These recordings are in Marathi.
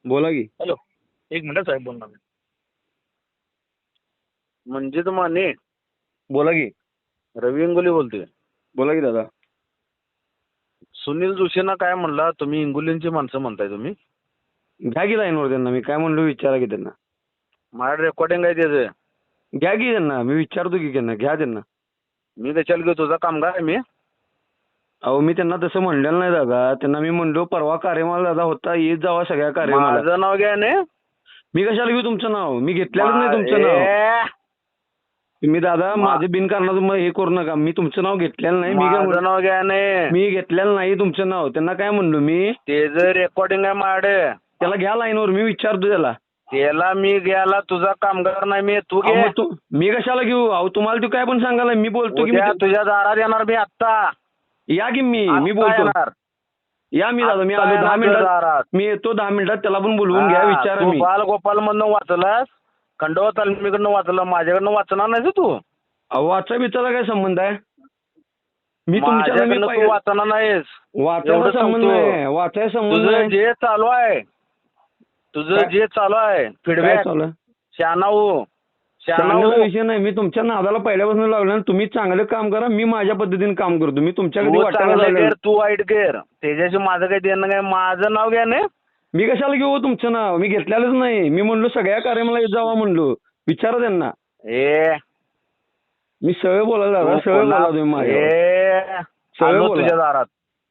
बोला की. हॅलो, एक मिनिट साहेब बोलणार. मंजित माने, बोला की. रवी इंगोले बोलतोय. बोला की दादा. सुनील जोशींना काय म्हणला तुम्ही? इंगोलींची माणसं म्हणताय तुम्ही. घ्या की लाईनवर त्यांना. मी काय म्हणलो विचारा की त्यांना. माझ्या रेकॉर्डिंग आहे त्याचं. घ्या की त्यांना. मी विचारतो की त्यांना. घ्या त्यांना. मी त्याच्याला घेऊ, तुझा कामगार आहे मी. अहो मी त्यांना तसं म्हणलेलं नाही दादा. त्यांना मी म्हणलो परवा कार्यमाल दादा होता, येत जावा सगळ्या कार्यमाला. माझं नाव घ्या ने. मी कशाला घेऊ तुमचं नाव? मी घेतलेलंच नाही तुमचं नाव. तुम्ही दादा माझं बिनकारणाचं मग हे करू नका. मी तुमचं नाव घेतलेलं नाही. माझं नाव घ्या ने. मी घेतलेलं नाही तुमचं नाव. त्यांना काय म्हणलो मी? त्याचं रेकॉर्डिंग आहे माझ्याकडे. त्याला घ्या लाईनवर. मी विचारतो त्याला. त्याला मी घ्यायला, तुझा कामगार नाही मी. तू घे. मी कशाला घेऊ? अहो तुम्हाला तू काय पण सांगायला. मी बोलतो की तुझ्या दारात येणार मी आत्ता. या की मी बोलतो. या मी दादा. मी आलो 10 मिनिटात. मी येतो 10 मिनिटात. त्याला पण बोलवून घ्या. विचारा. मी बालगोपाल मधनं वाचलास, खंडोबा तालमीकडनं वाचला, माझ्याकडनं वाचणार नाही तू. अहो वाचा बिचारा काय संबंध आहे? मी तू वाचणार नाहीस. वाचायचा संबंध नाही. वाचायचा संबंध तुझं नाही. जे चालू आहे, तुझं जे चालू आहे फीडबॅक, शहाणाऊ विषय नाही. मी तुमच्या नादाला पहिल्यापासून लागलो. तुम्ही चांगलं काम करा. मी माझ्या पद्धतीने काम करतो. मी तुमच्याकडे वाटायला. तू वाईट कर. त्याच्याशी माझं काही देणं काय. माझं नाव घ्या ना. मी कशाला घेऊ तुमचं नाव? मी घेतलेलंच नाही. मी म्हणलो सगळ्या कार्यक्रमाला येत जावा म्हणलो. विचारा त्यांना. मी सरळ बोलायला दादा. सरळ बोला तुम्ही माझ्या. सरळ तुझ्या दारात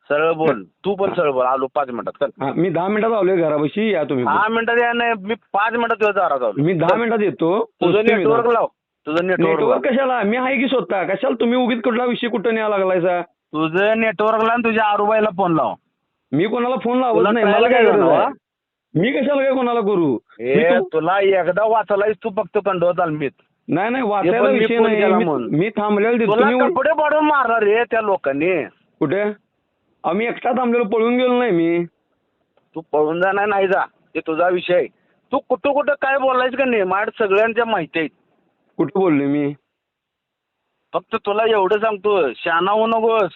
सरळ बोल. तू पण सरळ बोल. आलो 5 मिनिटात. मी 10 मिनिटात आलोय घरापाशी. या तुम्ही. 10 मिनिटात या नाही. मी 5 मिनिटात तुझ्या दारात आलो. मी 10 मिनिटात येतो. तुझं नेटवर्क लाव. तुझं नेटवर्क कशाला? मी आहे की स्वतः. कशाला तुम्ही उगीच कुठला विषय कुठं न्यायला लागलायचा? तुझं नेटवर्क लाव. तुझ्या आरूबाईला फोन लाव. मी कोणाला फोन लावत नाही. मला काय गरज? मी कशाला काय कोणाला करू? तुला एकदा वाचलायस तू फक्त खंडोबा तालमीत. नाही वाचायला विषय नाही. मी थांबलेलं. कपडे पाडून मारला रे त्या लोकांनी. कुठे? आम्ही एकटा थांबलेलो. पळून गेलो नाही मी. तू पळून जाणार नाही जा. ते तुझा विषय. तू कुठं काय बोलायचं का नाही? माझ्या सगळ्यांच्या माहिती आहेत. कुठं बोलले मी? फक्त तुला एवढं सांगतो, शहाणा होऊ नकोस.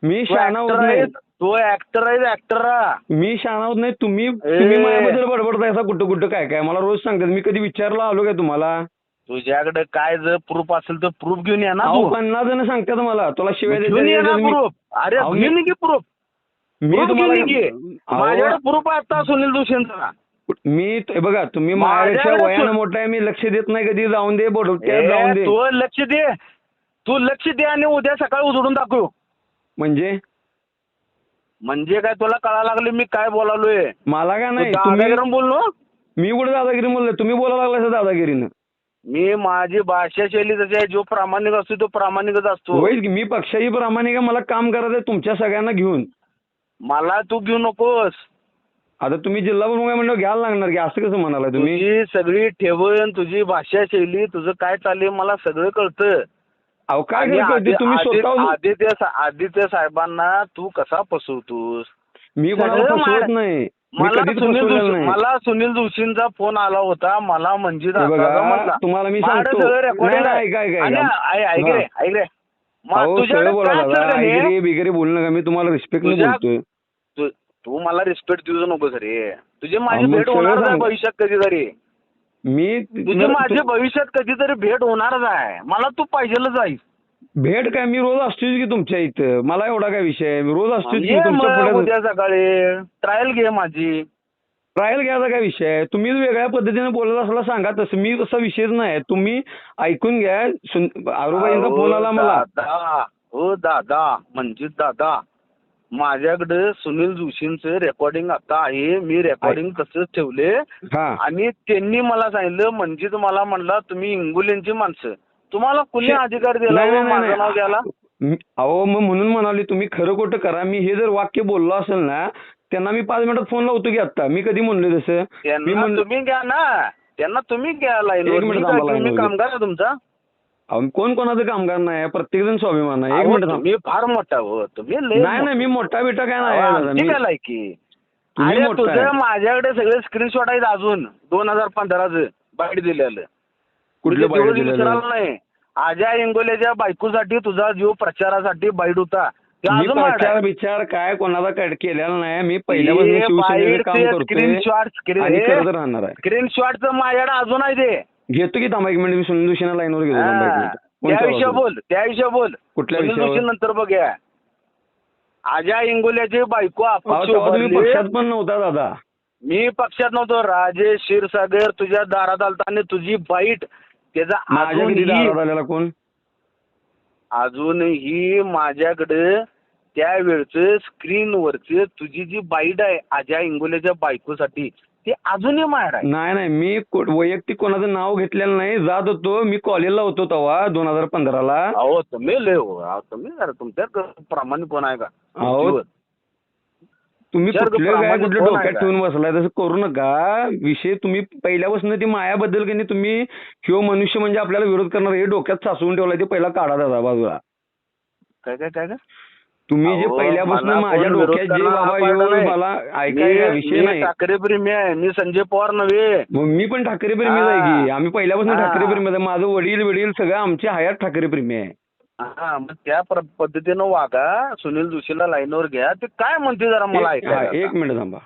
मी शहाणा होत नाही. तू ऍक्टर आहे. ऍक्टर. मी शहाणा होत नाही. तुम्ही माझ्याबद्दल बडबडताय कुठं काय मला रोज सांगतात. मी कधी विचारलं आलो काय तुम्हाला? तुझ्याकडे काय जर प्रूफ असेल तर प्रूफ घेऊन ये ना. 50 जण सांगतात मला. तुला शिवाय प्रूफ. अरे घेऊन की प्रूफ. मी तुम्हाला माझ्याकडे प्रूफ आहे आता सुनील जोशींचा. मी बघा तुम्ही माझ्या वयानं मोठा आहे. मी लक्ष देत नाही कधी. जाऊन दे जाऊन दे. तू लक्ष दे. तू लक्ष दे आणि उद्या सकाळी उजडून दाखव. म्हणजे काय तुला कळायला लागले मी काय बोलालोय? मला काय नाही. दादागिरी बोललो. मी कुठे दादागिरी बोललो? तुम्ही बोलायला लागलाय दादागिरीनं. मी माझी भाषा शैली जशी आहे. जो प्रामाणिक असतो तो प्रामाणिकच असतो. होईल की. मी पक्षाही प्रामाणिक आहे. मला काम करायचं तुमच्या सगळ्यांना घेऊन. मला तू घेऊ नकोस. आता तुम्ही जिल्हा प्रमुख म्हणलं घ्यायला लागणार की. असं कसं म्हणाला तुम्ही? तुझी सगळी ठेवण, तुझी भाषा शैली, तुझं काय चाललंय मला सगळं कळतं. अहो काय कळतं? तुम्ही स्वतः आदित्य साहेबांना तू कसा फसवतोस? मी कोणाला फसवत नाही. मला सुनील जोशींचा फोन आला होता. मला म्हणजे तुम्हाला मी सांगतो. ऐक रे. बिगरे बोलू नका. मी तुम्हाला रिस्पेक्ट बोलतोय. तू मला रिस्पेक्ट देऊ नकोस रे. तुझी माझी भेट होणार आहे भविष्यात कधीतरी. तुझी माझी भविष्यात कधीतरी भेट होणारच आहे. मला तू पाहिजेलच आहे. भेट काय? मी रोज असतोच की तुमच्या इथं. मला एवढा काय विषय? मी रोज असतोच की तुमच्या पुढे. उद्या सकाळी ट्रायल घे माझी. ट्रायल घ्यायचा काय विषय? तुम्ही वेगळ्या पद्धतीने बोलत असला सांगा तसं. मी तसा विषयच नाही. तुम्ही ऐकून घ्या. आरूबाईंचा फोन आला मला. हो दादा म्हणजे दादा, माझ्याकडे सुनील जोशींचं रेकॉर्डिंग आता आहे. मी रेकॉर्डिंग तसंच ठेवले आणि त्यांनी मला सांगितलं म्हणजे तुम्हाला म्हणला तुम्ही इंगोलींची माणसं. तुम्हाला कुणी अधिकार दिला माझं नाव घ्यायला? अहो मग म्हणून म्हणाले तुम्ही खरं खोटं करा. मी हे जर वाक्य बोललो असेल ना त्यांना मी 5 मिनिटात फोन लावतो की आता. मी कधी म्हणलो तसं? तुम्ही घ्या ना. त्यांना तुम्ही घ्या लाईन. कामगार आहे तुमचा. कोण कोणाचं कामगार नाही. प्रत्येक जण स्वाभिमान आहे. 1 मिनिट. मी फार मोठा हो. तुम्ही नाही मी मोठा बिटा काय नाही. काय लायकी? तुझं माझ्याकडे सगळे स्क्रीनशॉट आहेत अजून 2015चं बाईट दिलेलं. कुठलं बाईट दिलेलं नाही. आजा इंगोलेच्या बायकोसाठी तुझा जीव प्रचारासाठी बाईट होता. ते मी अजून माड प्रचार आहे. विचार काय कोणाचा केलेला नाही. मी पहिल्यापासून शिवसेनेचं काम करतोय आणि करत राहणार आहे. स्क्रीनशॉटचं माझ्याकडे अजून आहे ते. घेतो की थांबा एक मिनिट, मी सुनील जोशीना लाईनवर घेतो थांबा एक हा. मिनिट. कोण त्याविषयी चालू असेल? बोल, त्याविषयी बोल. कुठल्या सुनील विषयावर? जोशी नंतर बघूया. अजय इंगोल्याची बायको अहो, अपक्ष तेव्हा तुम्ही उभारली. पक्षात पण नव्हता दादा. मी पक्षात नव्हतो. राजेश क्षीरसागर तुझ्या दारात आलता आणि तुझी बाईट त्याचा माझ्या किती दारात आलेला कोण? अजूनही माझ्याकडे त्यावेळचं स्क्रीनवरचे तुझी जी बाईट आहे अजय इंगोल्याच्या बायकोसाठी ते अजूनही माझ्याकडे आहे. नाही नाही, मी वैयक्तिक कोणाचं नाव घेतलेलं नाही. जात होतो मी, कॉलेजला होतो तेव्हा 2015ला. अहो तुम्ही लय हो. अहो, तुम्ही जरा तुमच्यात प्रामाणिक कोण आहे का? अहो तुम्ही जर कुठलं काय प्रामाणिक कुठलं कोण आहे डोक्यात का? ठेवून बसलाय, तसं करू नका. विषय तुम्ही पहिल्यापासून ती मायाबद्दल की नाही तुम्ही ह्यो मनुष्य म्हणजे आपल्याला विरोध करणार हे डोक्यात साचवून ठेवलाय, ते पहिला काढा दादा बाजूला. काय काय काय काय तुम्ही जे अहो, पहिल्यापासून मला माझ्या कोण विरोध डोक्यात जे करणार हा बाबा पाडा ह्यो नाही. मला ऐकायचा विषय मी नाही. ठाकरे प्रेमी आहे. मी संजय पवार नव्हे. मग मी पण ठाकरे प्रेमीच आहे की. हा. आम्ही पहिल्यापासून हा. ठाकरे प्रेमी आहे. माझं वडील सगळं आमचे हयात ठाकरे प्रेमी आहे. हा मग त्या पद्धतीनं वागा. सुनील जोशीला लाईनवर घ्या. ते काय म्हणते जरा मला हा, ऐकायला. एक मिनिट थांबा.